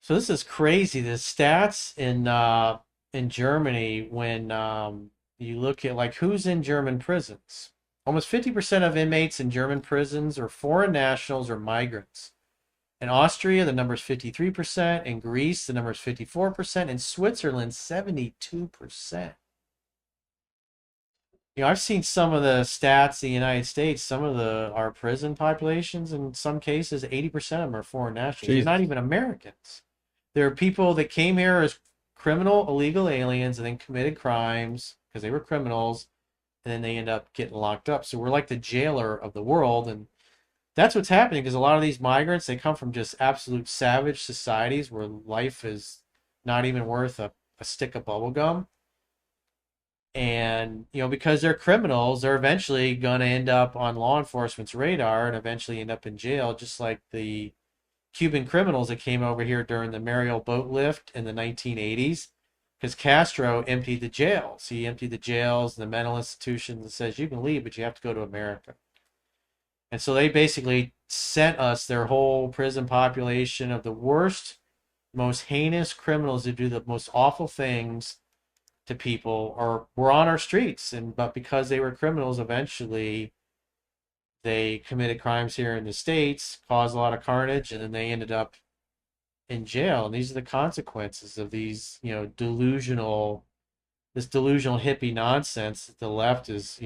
So this is crazy. The stats in Germany when you look at like who's in German prisons. Almost 50% of inmates in German prisons are foreign nationals or migrants. In Austria, the number is 53%. In Greece, the number is 54%. In Switzerland, 72%. I've seen some of the stats in the United States. Some of our prison populations, in some cases, 80% of them are foreign nationals. They're not Jesus. even Americans. There are people that came here as criminal, illegal aliens and then committed crimes because they were criminals, and then they end up getting locked up. So we're like the jailer of the world, and that's what's happening because a lot of these migrants, they come from just absolute savage societies where life is not even worth a stick of bubble gum. And because they're criminals, they're eventually going to end up on law enforcement's radar and eventually end up in jail, just like the Cuban criminals that came over here during the Mariel boat lift in the 1980s. Because Castro emptied the jails. He emptied the jails and the mental institutions and says, you can leave, but you have to go to America. And so they basically sent us their whole prison population of the worst, most heinous criminals that do the most awful things to people or were on our streets. But because they were criminals, eventually they committed crimes here in the States, caused a lot of carnage, and then they ended up in jail. And these are the consequences of these, this delusional hippie nonsense that the left is,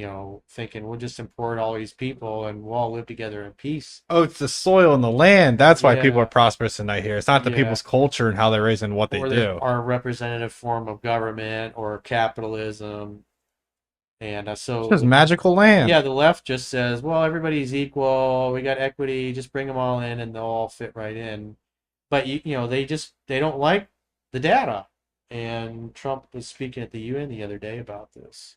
thinking we'll just import all these people and we'll all live together in peace. Oh, it's the soil and the land. That's why people are Yeah, prosperous tonight here. It's not the yeah. people's culture and how they're raised and what they Or there's do. our representative form of government or capitalism. And It's so just magical land. yeah, the left just says, well, everybody's equal. We got equity. Just bring them all in, and they'll all fit right in. But they don't like the data. And Trump was speaking at the UN the other day about this.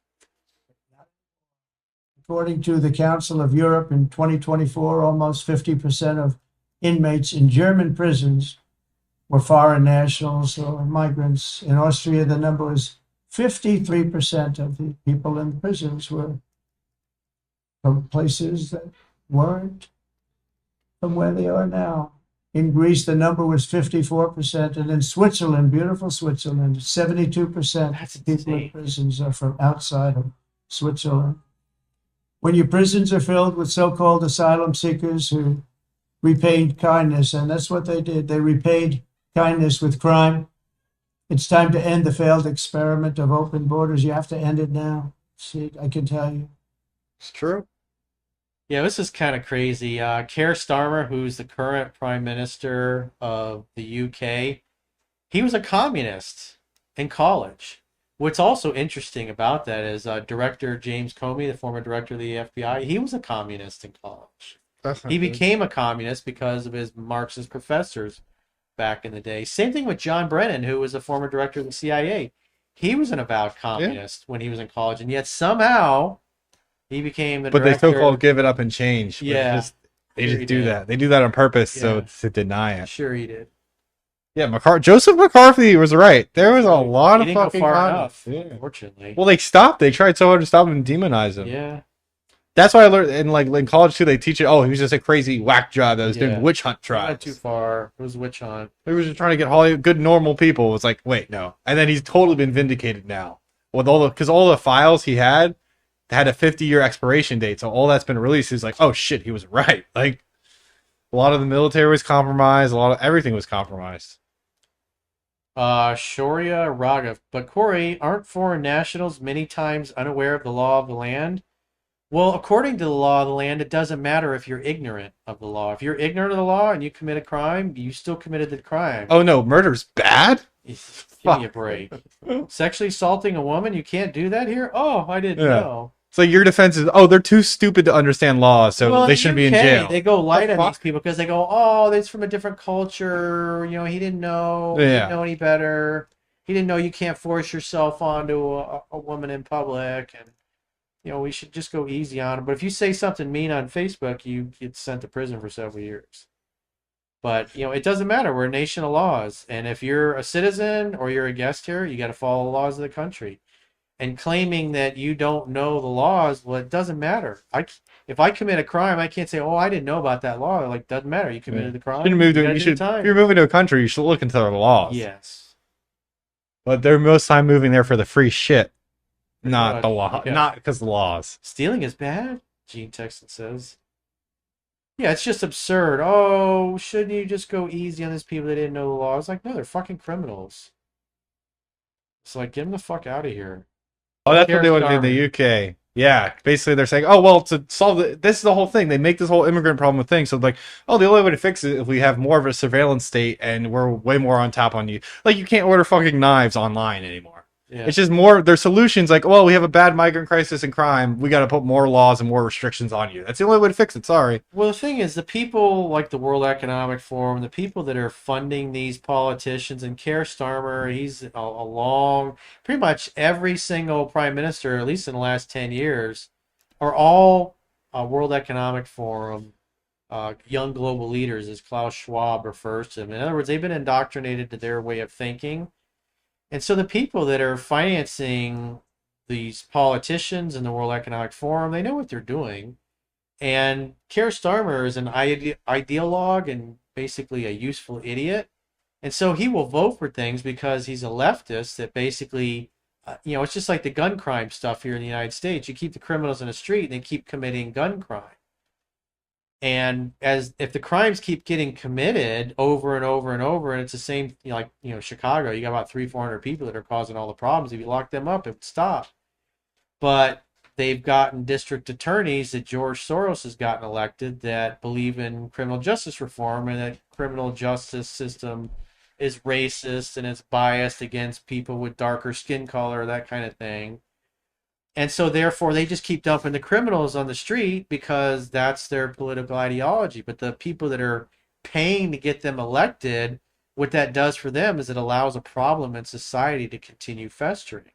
According to the Council of Europe in 2024, almost 50% of inmates in German prisons were foreign nationals or migrants. In Austria, the number was 53% of the people in prisons were from places that weren't from where they are now. In Greece, the number was 54%. And in Switzerland, beautiful Switzerland, 72% That's of people in insane. prisons are from outside of Switzerland. When your prisons are filled with so-called asylum seekers who repaid kindness, and that's what they did. They repaid kindness with crime. It's time to end the failed experiment of open borders. You have to end it now. See, I can tell you. It's true. Yeah, this is kind of crazy. Keir Starmer, who's the current Prime Minister of the UK, he was a communist in college. What's also interesting about that is Director James Comey, the former director of the FBI, he was a communist in college. That's He not good. became a communist because of his Marxist professors back in the day. Same thing with John Brennan, who was a former director of the CIA. He was an avowed Yeah. communist when he was in college, and yet somehow he became the But they so-called director. give it up and change. But Yeah, they sure just he do did. that. They do that on purpose so Yeah, to deny it. sure he did. Yeah, Joseph McCarthy was right. There That's was a right. lot He of didn't go fucking far communists. enough, Yeah. unfortunately. Well, they stopped. They tried so hard to stop him and demonize him. Yeah, That's why I learned in college too. They teach it. Oh, he was just a crazy whack job that was doing yeah. witch hunt He went too trials. far. It was a witch hunt. He was just trying to get Hollywood good normal people. It's like, wait, no. And then he's totally been vindicated now with all the files he had a 50-year expiration date. So all that's been released is like, oh shit, he was right. Like a lot of the military was compromised. A lot of everything was compromised. Shoria Raghav. But Corey, aren't foreign nationals many times unaware of the law of the land? Well, according to the law of the land, it doesn't matter if you're ignorant of the law. If you're ignorant of the law and you commit a crime, you still committed the crime. Oh no, murder's bad. Give me a Fuck. break. Sexually assaulting a woman, you can't do that here? Oh, I didn't Yeah. know. So your defense is, oh, they're too stupid to understand law, so Well, in they the shouldn't be in UK, jail. they go The light on these fuck? people because they go, oh, that's from a different culture. He didn't know. He didn't Yeah. know any better. He didn't know you can't force yourself onto a woman in public. And, we should just go easy on him. But if you say something mean on Facebook, you get sent to prison for several years. But, it doesn't matter. We're a nation of laws. And if you're a citizen or you're a guest here, you got to follow the laws of the country. and claiming that you don't know the laws. Well, it doesn't matter. If I commit a crime, I can't say, "Oh, I didn't know about that law." Like, doesn't matter. You Yeah. committed the Shouldn't crime. move You to got to you do the should if you're time. moving to a country, you should look into their laws. Yes, But they're most time moving there for the free shit, pretty not the much. law, Yeah. not because the laws. Stealing is bad, Gene Texan says. Yeah, it's just absurd. Oh, shouldn't you just go easy on these people that didn't know the law? It's like, no, they're fucking criminals. It's like, get them the fuck out of here. Oh, that's what Keir they want to do in the Starmer. UK. Yeah, basically they're saying, oh well, to solve this is the whole thing. They make this whole immigrant problem a thing. So like, oh, the only way to fix it is if we have more of a surveillance state and we're way more on top on you. Like you can't order fucking knives online anymore. Yeah. It's just more their solutions. Like, well, we have a bad migrant crisis and crime. We got to put more laws and more restrictions on you. That's the only way to fix it. Sorry. Well, the thing is, the people like the World Economic Forum, the people that are funding these politicians, and Keir Starmer, he's along pretty much every single prime minister, at least in the last 10 years, are all World Economic Forum young global leaders, as Klaus Schwab refers to them. In other words, they've been indoctrinated to their way of thinking. And so the people that are financing these politicians in the World Economic Forum, they know what they're doing. And Keir Starmer is an ideologue and basically a useful idiot. And so he will vote for things because he's a leftist that basically, it's just like the gun crime stuff here in the United States. You keep the criminals in the street and they keep committing gun crime. And as if the crimes keep getting committed over and over and over, and it's the same, Chicago, you got about 300-400 people that are causing all the problems. If you lock them up, it would stop. But they've gotten district attorneys that George Soros has gotten elected that believe in criminal justice reform and that criminal justice system is racist and it's biased against people with darker skin color, that kind of thing. And so therefore they just keep dumping the criminals on the street because that's their political ideology. But the people that are paying to get them elected, what that does for them is it allows a problem in society to continue festering.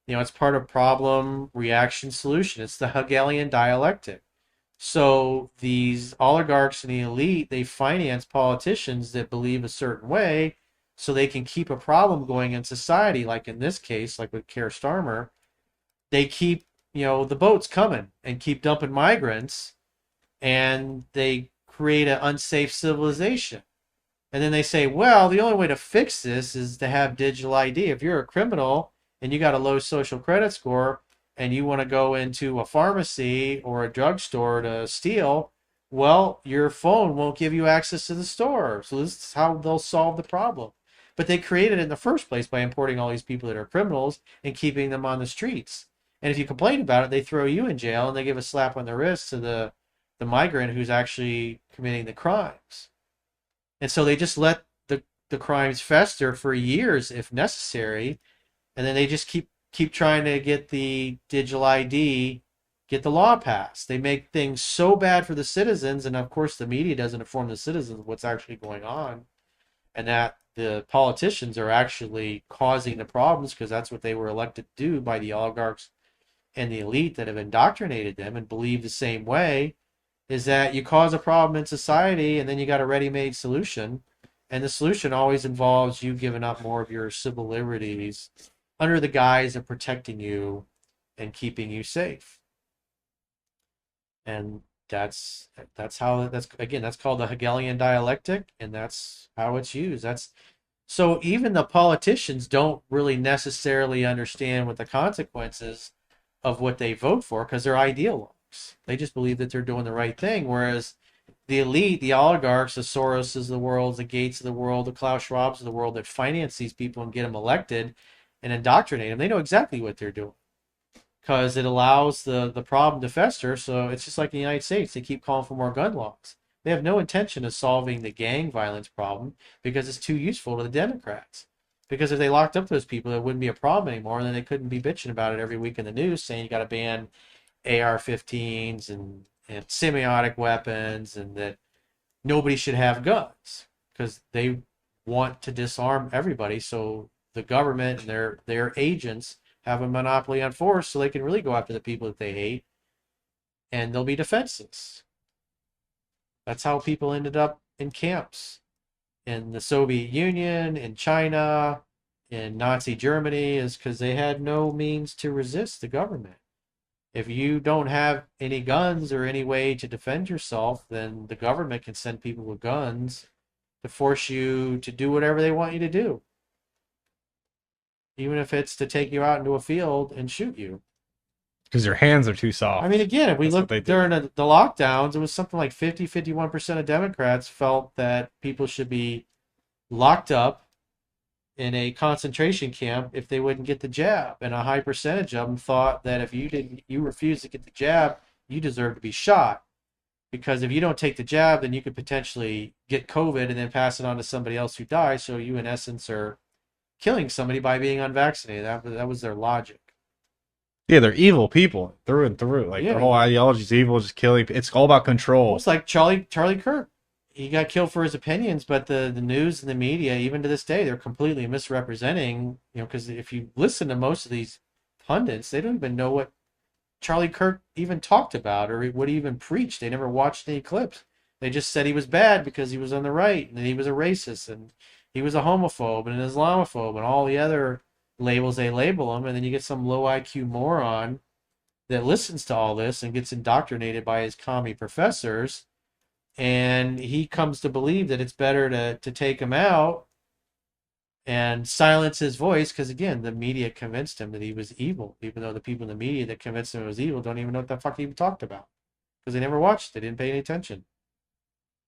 It's part of problem, reaction, solution. It's the Hegelian dialectic. So these oligarchs and the elite, they finance politicians that believe a certain way so they can keep a problem going in society. Like in this case, like with Keir Starmer, they keep, the boats coming and keep dumping migrants, and they create an unsafe civilization. And then they say, well, the only way to fix this is to have digital ID. If you're a criminal and you got a low social credit score and you want to go into a pharmacy or a drugstore to steal, well, your phone won't give you access to the store. So this is how they'll solve the problem. But they created it in the first place by importing all these people that are criminals and keeping them on the streets. And if you complain about it, they throw you in jail and they give a slap on the wrist to the migrant who's actually committing the crimes. And so they just let the crimes fester for years if necessary, and then they just keep trying to get the digital ID, get the law passed. They make things so bad for the citizens, and of course the media doesn't inform the citizens of what's actually going on, and that the politicians are actually causing the problems because that's what they were elected to do by the oligarchs and the elite that have indoctrinated them and believe the same way, is that you cause a problem in society and then you got a ready-made solution. And the solution always involves you giving up more of your civil liberties under the guise of protecting you and keeping you safe. And that's called the Hegelian dialectic, and that's how it's used. So even the politicians don't really necessarily understand what the consequences of what they vote for because they're ideologues. They just believe that they're doing the right thing, whereas the elite, the oligarchs, the Soroses of the world, the Gates of the world, the Klaus Schwabs of the world that finance these people and get them elected and indoctrinate them, they know exactly what they're doing because it allows the problem to fester. So it's just like in the United States, they keep calling for more gun laws. They have no intention of solving the gang violence problem because it's too useful to the Democrats. Because if they locked up those people, it wouldn't be a problem anymore, and then they couldn't be bitching about it every week in the news saying you got to ban AR-15s and semiotic weapons and that nobody should have guns because they want to disarm everybody so the government and their agents have a monopoly on force so they can really go after the people that they hate and they'll be defenseless. That's how people ended up in camps in the Soviet Union, in China, in Nazi Germany is because they had no means to resist the government. If you don't have any guns or any way to defend yourself, then the government can send people with guns to force you to do whatever they want you to do, even if it's to take you out into a field and shoot you. Because your hands are too I soft. mean, again, if we That's what look they do. during the lockdowns, it was something like 51% of Democrats felt that people should be locked up in a concentration camp if they wouldn't get the jab. And a high percentage of them thought that if you refused to get the jab, you deserve to be shot. Because if you don't take the jab, then you could potentially get COVID and then pass it on to somebody else who dies. So you, in essence, are killing somebody by being unvaccinated. That was their logic. Yeah, they're evil people through and through. Like Yeah, their whole ideology is evil, just killing. It's all about control. almost like Charlie Kirk. He got killed for his opinions, but the news and the media, even to this day, they're completely misrepresenting. Because if you listen to most of these pundits, they don't even know what Charlie Kirk even talked about or what he even preached. They never watched any clips. They just said he was bad because he was on the right and he was a racist and he was a homophobe and an Islamophobe and all the other labels they label him. And then you get some low IQ moron that listens to all this and gets indoctrinated by his commie professors, and he comes to believe that it's better to take him out and silence his voice because, again, the media convinced him that he was evil, even though the people in the media that convinced him it was evil don't even know what the fuck he even talked about because they never watched. They didn't pay any attention.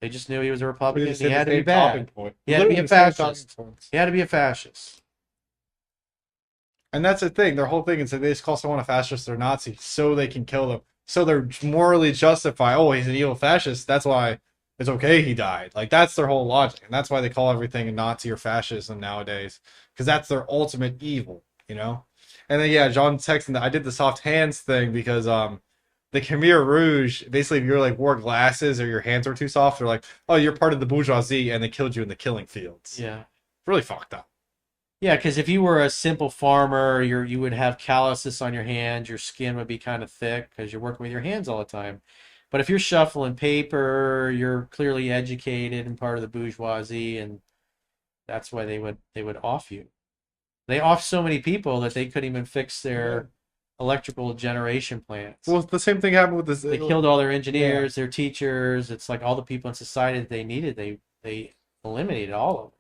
They just knew he was a Republican. He had to be bad. He had to be a fascist. He had to be a fascist. And that's the thing. Their whole thing is that they just call someone a fascist or Nazi so they can kill them. So they're morally justified. Oh, he's an evil fascist. That's why it's okay he died. Like that's their whole logic, and that's why they call everything a Nazi or fascism nowadays, because that's their ultimate evil, you know. And then yeah, John texting that I did the soft hands thing because the Khmer Rouge basically if you're like wore glasses or your hands were too soft, they're like, oh, you're part of the bourgeoisie, and they killed you in the killing fields. Yeah. Really fucked up. Yeah, because if you were a simple farmer, you would have calluses on your hands. Your skin would be kind of thick because you're working with your hands all the time. But if you're shuffling paper, you're clearly educated and part of the bourgeoisie, and that's why they would off you. They off so many people that they couldn't even fix their electrical generation plants. Well, the same thing happened with this. They killed all their engineers, their teachers. It's like all the people in society that they needed, they eliminated all of them.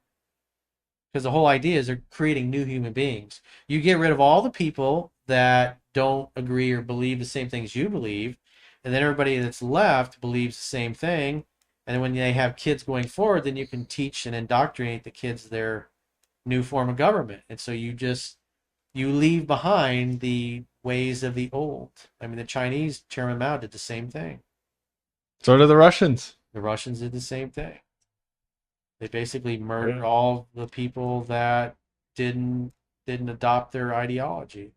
Because the whole idea is they're creating new human beings. You get rid of all the people that don't agree or believe the same things you believe, and then everybody that's left believes the same thing. And then when they have kids going forward, then you can teach and indoctrinate the kids their new form of government. And so you leave behind the ways of the old. I mean, the Chinese, Chairman Mao did the same thing. So did the Russians. The Russians did the same thing. They basically murdered all the people that didn't adopt their ideology,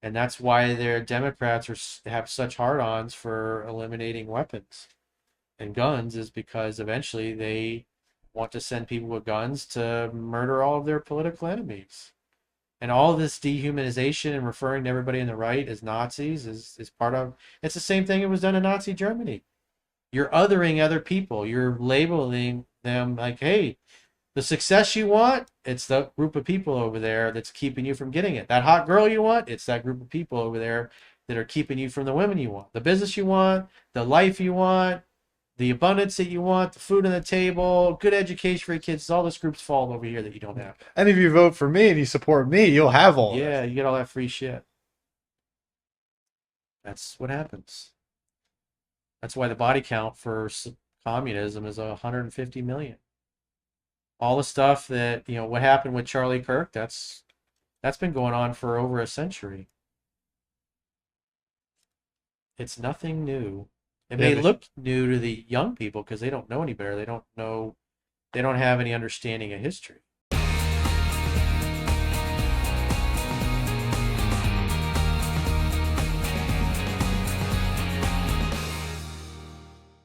and that's why their Democrats have such hard-ons for eliminating weapons and guns, is because eventually they want to send people with guns to murder all of their political enemies. And all of this dehumanization and referring to everybody on the right as Nazis is part of. It's the same thing that was done in Nazi Germany. You're othering other people. You're labeling them like, hey, the success you want, it's the group of people over there that's keeping you from getting it. That hot girl you want, it's that group of people over there that are keeping you from the women you want. The business you want, the life you want, the abundance that you want, the food on the table, good education for your kids. All this groups fall over here that you don't have. And if you vote for me and you support me, you'll have all Yeah, that. you get all that free shit. That's what happens. That's why the body count for communism is 150 million. All the stuff that, what happened with Charlie Kirk, that's been going on for over a century. It's nothing new. It may look new to the young people because they don't know any better. They don't have any understanding of history.